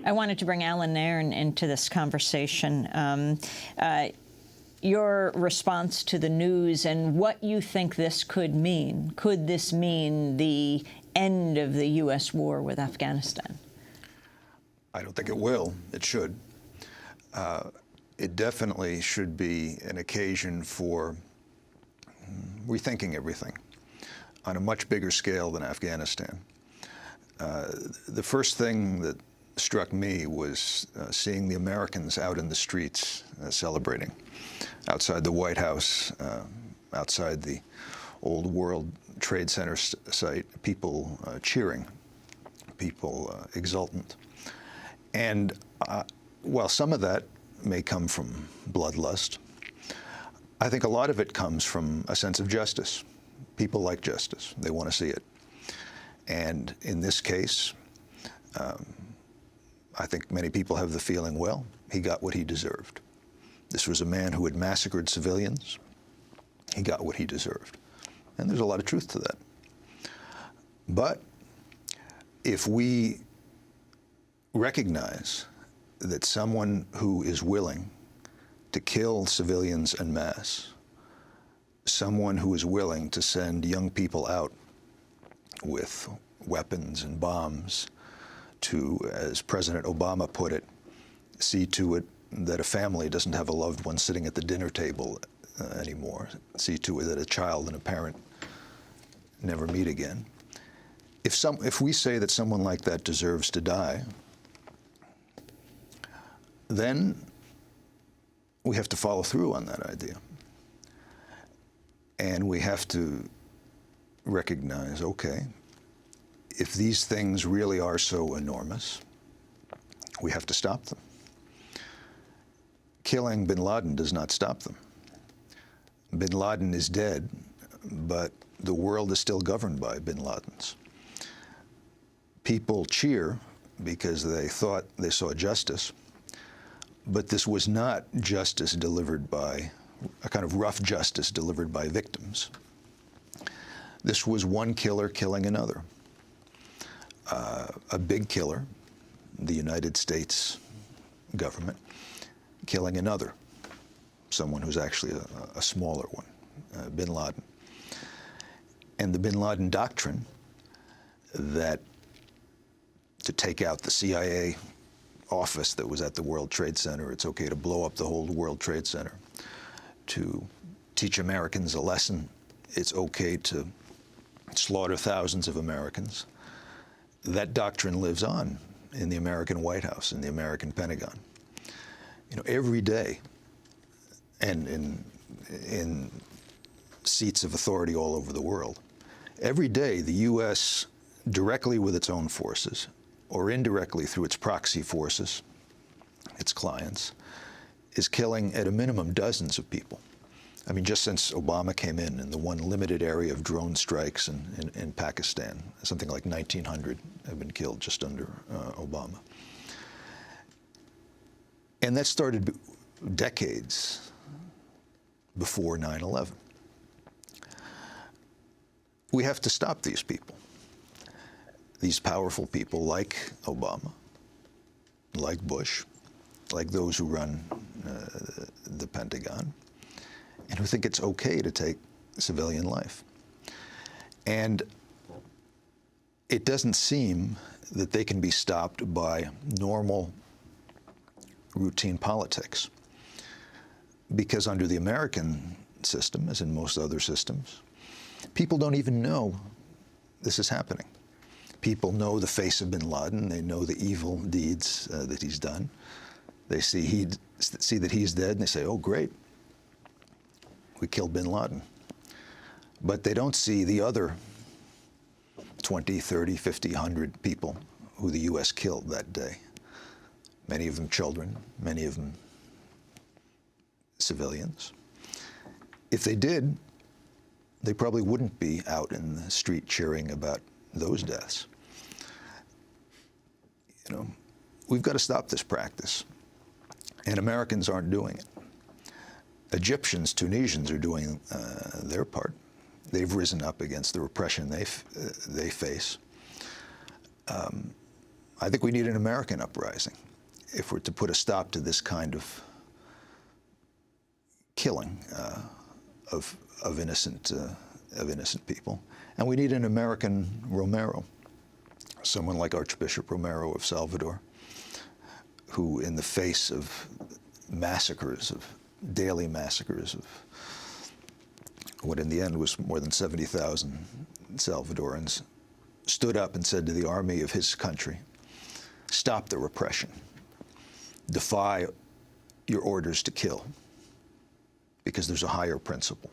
I wanted to bring Alan Nairn into this conversation. Your response to the news and what you think this could mean. Could this mean the end of the U.S. war with Afghanistan? I don't think it will. It should. It definitely should be an occasion for rethinking everything on a much bigger scale than Afghanistan. The first thing that struck me was seeing the Americans out in the streets celebrating, outside the White House, outside the old World Trade Center site, people cheering, people exultant. And while some of that may come from bloodlust, I think a lot of it comes from a sense of justice. People like justice. They want to see it. And in this case, I think many people have the feeling, well, he got what he deserved. This was a man who had massacred civilians. He got what he deserved. And there's a lot of truth to that. But if we recognize that someone who is willing to kill civilians en masse, someone who is willing to send young people out with weapons and bombs to, as President Obama put it, see to it that a family doesn't have a loved one sitting at the dinner table anymore, see to it that a child and a parent never meet again. If we say that someone like that deserves to die, then we have to follow through on that idea. And we have to recognize, okay, if these things really are so enormous, we have to stop them. Killing bin Laden does not stop them. Bin Laden is dead, but the world is still governed by bin Ladens. People cheer because they thought they saw justice, but this was not justice delivered by, a kind of rough justice delivered by victims. This was one killer killing another. A big killer, the United States government, killing another, someone who's actually a smaller one, bin Laden. And the bin Laden doctrine that to take out the CIA office that was at the World Trade Center, it's okay to blow up the whole World Trade Center, to teach Americans a lesson, it's okay to slaughter thousands of Americans. That doctrine lives on in the American White House, in the American Pentagon. You know, every day, and in seats of authority all over the world, every day the U.S., directly with its own forces, or indirectly through its proxy forces, its clients, is killing at a minimum dozens of people. I mean, just since Obama came in the one limited area of drone strikes in Pakistan, something like 1,900 have been killed just under Obama. And that started decades before 9/11. We have to stop these people, these powerful people like Obama, like Bush, like those who run the Pentagon, and who think it's okay to take civilian life. And it doesn't seem that they can be stopped by normal, routine politics. Because under the American system, as in most other systems, people don't even know this is happening. People know the face of bin Laden. They know the evil deeds that he's done. They see that he's dead, and they say, oh, great, we killed bin Laden. But they don't see the other 20, 30, 50, 100 people who the U.S. killed that day. Many of them children, many of them civilians. If they did, they probably wouldn't be out in the street cheering about those deaths. You know, we've got to stop this practice, and Americans aren't doing it. Egyptians, Tunisians are doing their part. They've risen up against the repression they face. I think we need an American uprising if we're to put a stop to this kind of killing of innocent people. And we need an American Romero, someone like Archbishop Romero of Salvador, who, in the face of massacres, of daily massacres, of what in the end was more than 70,000 Salvadorans, stood up and said to the army of his country, "Stop the repression. Defy your orders to kill, because there's a higher principle."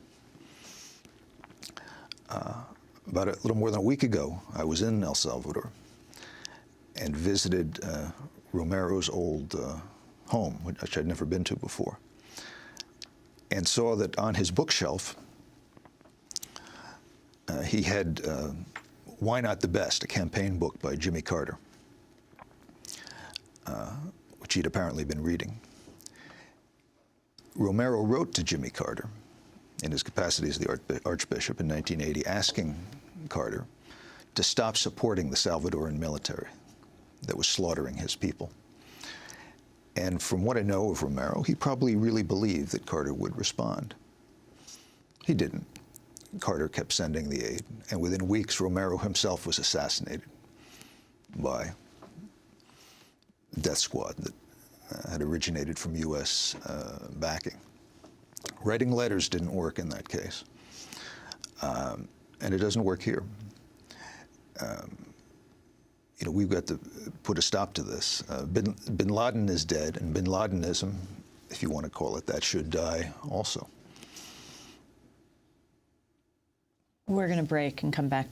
About a little more than a week ago, I was in El Salvador and visited Romero's old home, which I'd never been to before, and saw that on his bookshelf he had Why Not the Best, a campaign book by Jimmy Carter, which he'd apparently been reading. Romero wrote to Jimmy Carter in his capacity as the Archbishop in 1980, asking Carter to stop supporting the Salvadoran military that was slaughtering his people. And from what I know of Romero, he probably really believed that Carter would respond. He didn't. Carter kept sending the aid, and within weeks, Romero himself was assassinated by a death squad that had originated from U.S. backing. Writing letters didn't work in that case, and it doesn't work here. You know, we've got to put a stop to this. Bin Laden is dead, and Bin Ladenism, if you want to call it that, should die also. We're going to break and come back to